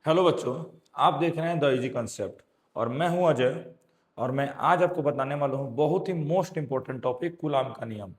Hello बच्चों, आप देख रहे हैं द इजी कंसेप्ट और मैं हूं अजय। और मैं आज आपको बताने वाला हूं बहुत ही मोस्ट इंपॉर्टेंट टॉपिक कूलाम का नियम।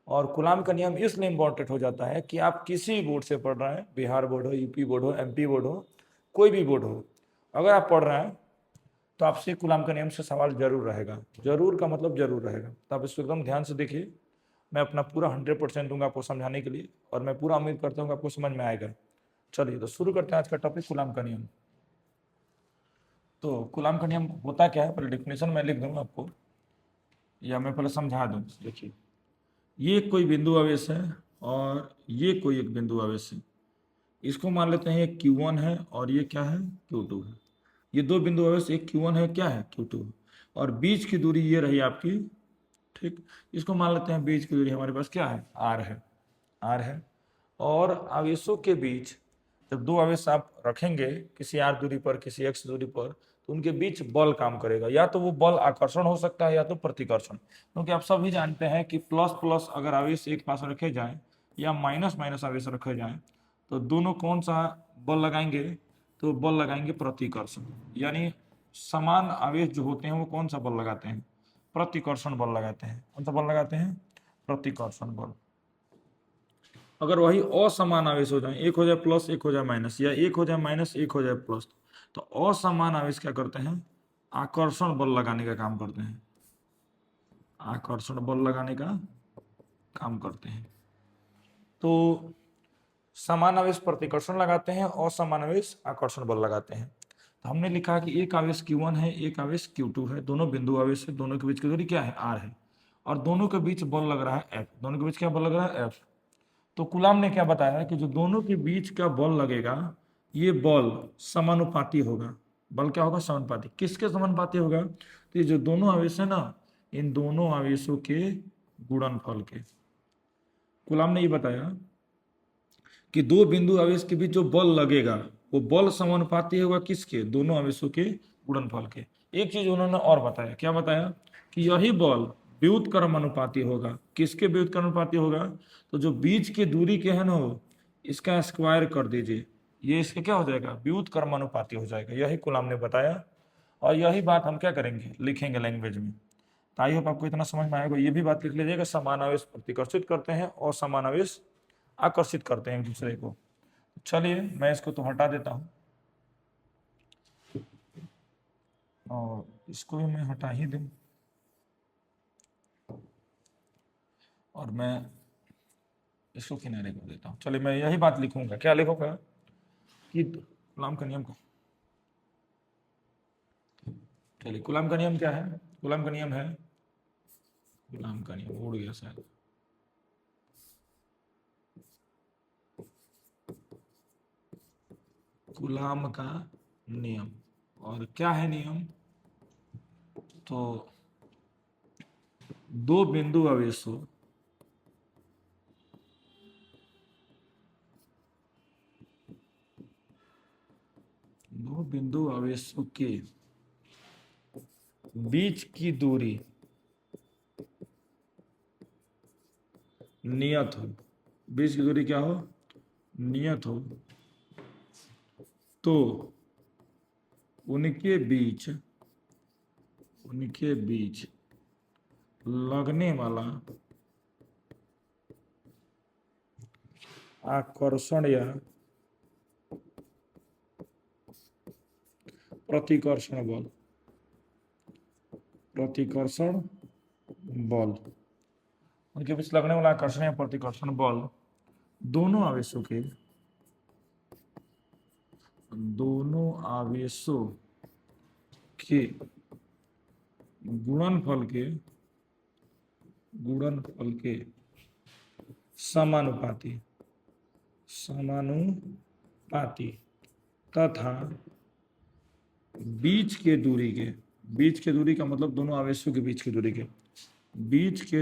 और कूलाम का नियम इसलिए इंपॉर्टेंट हो जाता है कि आप किसी बोर्ड से पढ़ रहे हैं, बिहार बोर्ड हो, यूपी बोर्ड हो, एमपी बोर्ड हो, कोई भी बोर्ड हो, अगर आप पढ़ रहे हैं तो आपसे कूलाम का नियम से सवाल जरूर रहेगा। जरूर का मतलब जरूर रहेगा, तो आप इसको एकदम ध्यान से देखिए। मैं अपना पूरा 100% दूंगा आपको समझाने के लिए और मैं पूरा उम्मीद करता हूँ कि आपको समझ में आएगा। चलिए तो शुरू करते हैं आज का टॉपिक कूलाम का नियम। तो कूलाम का नियम होता क्या है, पहले डेफिनेशन मैं लिख दूंगा आपको, या मैं पहले समझा दूं। देखिए, ये कोई बिंदु आवेश है और ये कोई एक बिंदु आवेश है। इसको मान लेते हैं एक Q1 है और ये क्या है, Q2 है। ये दो बिंदु आवेश, एक Q1 है, क्या है, Q2 है। और बीच की दूरी ये रही आपकी, ठीक। इसको मान लेते हैं बीच की दूरी हमारे पास क्या है, R है, R है। और आवेशों के बीच जब दो आवेश आप रखेंगे किसी r दूरी पर, किसी x दूरी पर, तो उनके बीच बल काम करेगा। या तो वो बल आकर्षण हो सकता है या तो प्रतिकर्षण, क्योंकि आप सभी जानते हैं कि प्लस प्लस अगर आवेश एक पास रखे जाएं या माइनस माइनस आवेश रखे जाएं तो दोनों कौन सा बल लगाएंगे, तो बल लगाएंगे प्रतिकर्षण। यानी समान आवेश जो होते हैं वो कौन सा बल लगाते हैं, प्रतिकर्षण बल लगाते हैं। कौन सा बल लगाते हैं, प्रतिकर्षण बल। अगर वही असमान आवेश हो जाए, एक हो जाए प्लस एक हो जाए माइनस, या एक हो जाए माइनस एक हो जाए प्लस, तो असमान आवेश क्या करते हैं, आकर्षण बल लगाने का काम करते हैं। आकर्षण बल लगाने का काम करते हैं। तो समान आवेश प्रतिकर्षण लगाते हैं, असमान आवेश आकर्षण बल लगाते हैं। तो हमने लिखा कि एक आवेश Q1 है, एक आवेश Q2 है, दोनों बिंदु आवेश है, दोनों के बीच की दूरी क्या है, R है। और दोनों के बीच बल लग रहा है F। दोनों के बीच क्या बल लग रहा है, F। तो कूलाम ने क्या बताया कि जो दोनों के बीच का बल लगेगा ये बल समानुपाती होगा। बल क्या होगा, समानुपाती। किसके समानुपाती होगा, तो ये जो दोनों आवेश है ना, इन दोनों आवेशों के गुणनफल के। कूलाम ने ये बताया कि दो बिंदु आवेश के बीच जो बल लगेगा वो बल समानुपाती होगा किसके, दोनों आवेशों के गुणनफल के। एक चीज उन्होंने और बताया, क्या बताया, कि यही बल व्युत्क्रमानुपाती होगा। किसके व्युत्क्रमानुपाती होगा, तो जो बीच की दूरी के है ना वो, इसका स्क्वायर कर दीजिए, ये इसके क्या हो जाएगा, व्युत्क्रमानुपाती हो जाएगा। यही कूलाम ने बताया और यही बात हम क्या करेंगे, लिखेंगे लैंग्वेज में। तो आई होप आपको इतना समझ में आएगा। ये भी बात लिख लीजिएगा, समान आवेश प्रतिकर्षित करते हैं और समान आवेश आकर्षित करते हैं एक दूसरे को। चलिए मैं इसको तो हटा देता हूं और इसको भी मैं हटा ही दूं। और मैं इसको किनारे कर देता हूं। चलिए मैं यही बात लिखूंगा, क्या लिखूंगा, कि कूलाम का नियम को। चलिए कूलाम का नियम क्या है, कूलाम का नियम है, कूलाम का नियम उड़ गया शायद। कूलाम का नियम, और क्या है नियम, तो दो बिंदु आवेशों दो बिंदु आवेशों के बीच की दूरी नियत हो, बीच की दूरी क्या हो, नियत हो, तो उनके बीच लगने वाला आकर्षण या प्रतिकर्षण बल, प्रतिकर्षण बल, उनके बीच लगने वाला आकर्षण या प्रतिकर्षण बल दोनों आवेशों के गुणनफल के समानुपाती तथा बीच के दूरी का मतलब दोनों आवेशों के बीच के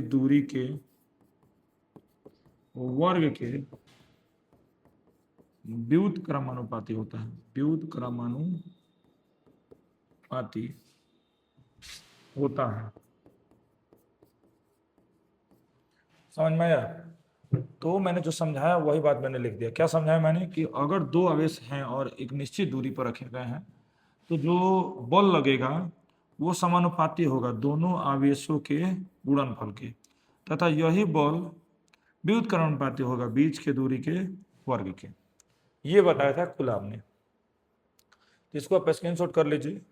दूरी के वर्ग के व्युत्क्रमानुपाती होता है, व्युत्क्रमानुपाती होता है। समझ में आया। तो मैंने जो समझाया वही बात मैंने लिख दिया। क्या समझाया मैंने कि अगर दो आवेश हैं और एक निश्चित दूरी पर रखे गए हैं तो जो बल लगेगा वो समानुपाती होगा दोनों आवेशों के गुणनफल के, तथा यही बल व्युत्क्रमानुपाती होगा बीच के दूरी के वर्ग के। ये बताया था कूलाम ने। तो इसको आप स्क्रीनशॉट कर लीजिए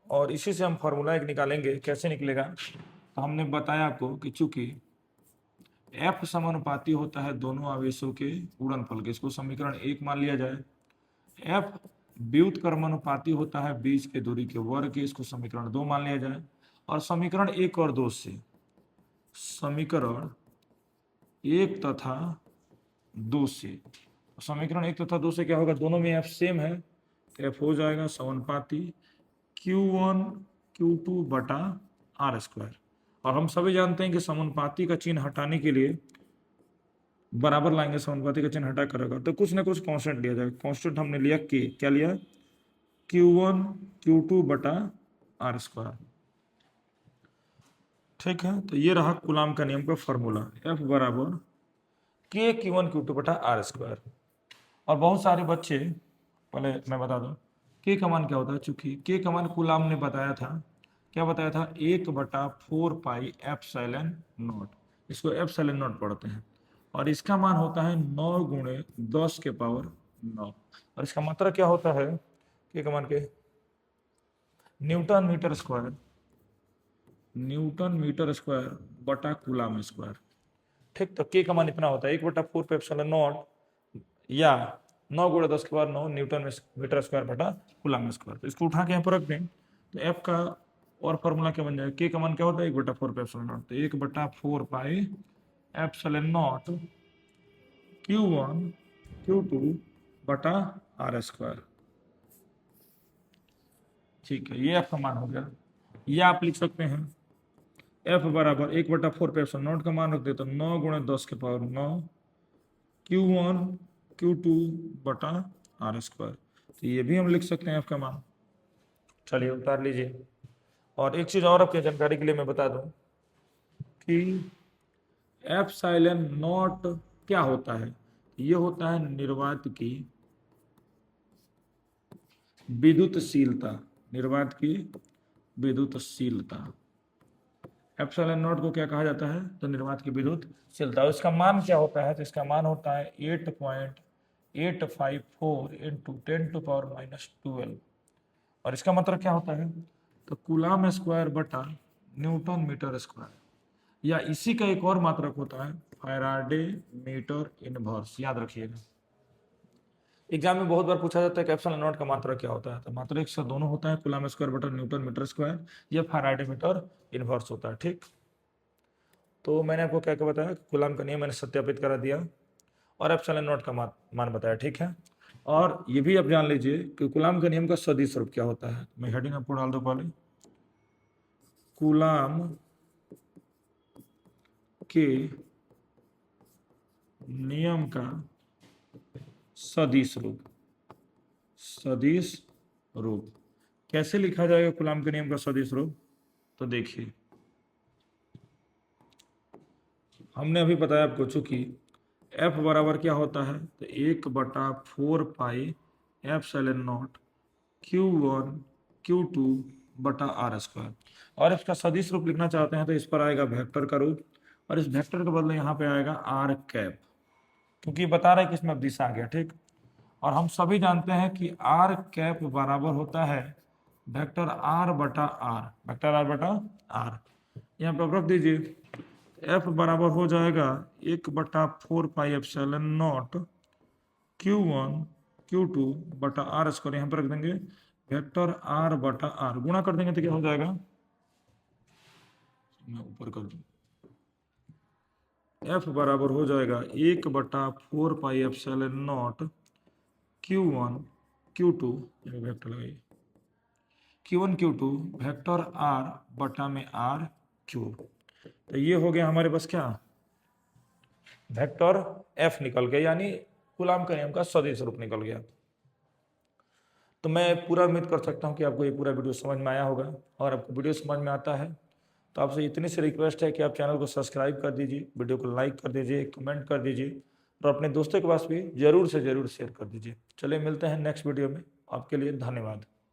और इसी से हम फॉर्मूला एक निकालेंगे। कैसे निकलेगा? तो हमने बताया आपको कि चूंकि F समानुपाती होता है दोनों आवेशों के गुणनफल के, इसको समीकरण 1 मान लिया जाए। F व्युत्क्रमानुपाती होता है बीच के दूरी के वर्ग के, इसको समीकरण 2 मान लिया जाए। और समीकरण 1 और 2 से, समीकरण 1 तथा 2 से, समीकरण 1 तथा 2 से क्या होगा? दोनों में F सेम है तो F हो जाएगा समानुपाती Q1 Q2 बटा आर स्क्वायर। और हम सभी जानते हैं कि समानुपाती का चिन्ह हटाने के लिए बराबर लाएंगे, समानुपाती का चिन्ह हटा कर रखा तो कुछ ना कुछ कांस्टेंट लिया जाएगा। कांस्टेंट हमने लिया के, क्या लिया? Q1 Q2 बटा आर स्क्वायर। ठीक है, तो ये रहा कूलाम का नियम का फॉर्मूला, F बराबर के Q1 Q2 बटा आर स्क्वायर। और बहुत सारे बच्चे, पहले मैं बता दूं के का मान क्या होता है। चूंकि के का मान कूलाम ने बताया था, क्या बताया था? 1/4 पाई एप्सिलॉन नॉट, इसको एप्सिलॉन नॉट पढ़ते हैं। और इसका मान होता है 9 गुणे 10 के पावर 9। और इसका मतलब क्या होता है? के का मान के newton metre square, newton metre square बटा कूलाम स्क्वायर। ठीक, तो के का मान इतना होता है 1/4 पे एप्सिलॉन नॉट या 9 गुणे 10 के बाद 9 न्यूटन मीटर स्क्वायर बटा कूलाम स्क्वायर। तो इसको उठा के यहाँ पर रख दें तो एफ का और फॉर्मूला क्या बन जाएगा? के का मान क्या होता है? 1/4 पे एप्सिलॉन नॉट, तो 1/4 pi epsilon not Q1 Q2 बटा आर स्क्वायर। ठीक है, ये एफ का मान हो गया। ये आप लिख सकते हैं एफ बराबर 1/4 पे एप्सिलॉन नॉट का मान रख दे तो 9 गुणे 10 के पावर 9 Q1 Q2 बटा आर स्क्वायर। तो ये भी हम लिख सकते हैं एफ का मान। चलिए उतार लीजिए। और एक चीज और आपकी जानकारी के लिए मैं बता दूं कि एप्सिलॉन नॉट क्या होता है? ये होता है निर्वात की विद्युतशीलता, निर्वात की विद्युतशीलता। एप्सिलॉन नॉट को क्या कहा जाता है? तो निर्वात की विद्युतशीलता। इसका मान क्या होता है? तो इसका मान होता है 8.854 इंटू 10⁻⁻12। और इसका मतलब क्या होता है? तो कूलाम स्क्वायर बटा न्यूटन मीटर स्क्वायर, या इसी का एक और मात्रक होता है फैराडे मीटर इनवर्स। याद रखिएगा, एग्जाम में बहुत बार पूछा जाता है कि एप्सिलॉन नॉट का मात्रक क्या होता है। तो मात्रक से दोनों होता है, कूलाम स्क्वायर बटा न्यूटन मीटर स्क्वायर, या फैराडे मीटर इनवर्स होता है। ठीक, तो मैंने आपको क्या क्या बताया? कूलाम का नियम मैंने सत्यापित करा दिया और एप्सिलॉन नॉट का मान बताया। ठीक है, और ये भी आप जान लीजिए कि कूलाम के नियम का सदिश रूप क्या होता है। मैं हेडिंग आपको डाल दो पहले, कूलाम के नियम का सदिश रूप। सदिश रूप कैसे लिखा जाएगा कूलाम के नियम का सदिश रूप? तो देखिए, हमने अभी बताया आपको, चूंकि एफ बराबर क्या होता है? तो 1/4 pi epsilon not Q1 Q2 बटा आर स्क्वायर। और इसका सदिश रूप लिखना चाहते हैं तो इस पर आएगा वेक्टर का रूप, और इस वेक्टर के बदले यहाँ पे आएगा आर कैप, क्योंकि बता रहा है कि इसमें अब दिशा आ गया। ठीक, और हम सभी जानते हैं कि आर कैप बराबर होता है वेक्टर आर बटा आर, वेक्टर आर बटा आर। यहाँ पर रख दीजिए, एफ बराबर हो जाएगा 1/4 pi epsilon not Q1 Q2 बटा आर स्क्वायर। यहाँ पर रख देंगे वेक्टर आर बटा आर, गुणा कर देंगे तो क्या हो जाएगा? मैं ऊपर कर दूं, एफ बराबर हो जाएगा 1/4 pi epsilon not Q1 Q2, vector लगाइए, Q1 Q2 वेक्टर आर बटा में आर क्यूब। तो ये हो गया हमारे पास क्या? वेक्टर एफ निकल गया, यानी कूलाम का नियम का सदिश रूप निकल गया। तो मैं पूरा उम्मीद कर सकता हूं कि आपको ये पूरा वीडियो समझ में आया होगा। और आपको वीडियो समझ में आता है तो आपसे इतनी सी रिक्वेस्ट है कि आप चैनल को सब्सक्राइब कर दीजिए, वीडियो को लाइक कर दीजिए, कमेंट कर दीजिए और अपने दोस्तों के पास भी जरूर से जरूर शेयर कर दीजिए। चलिए मिलते हैं नेक्स्ट वीडियो में, आपके लिए धन्यवाद।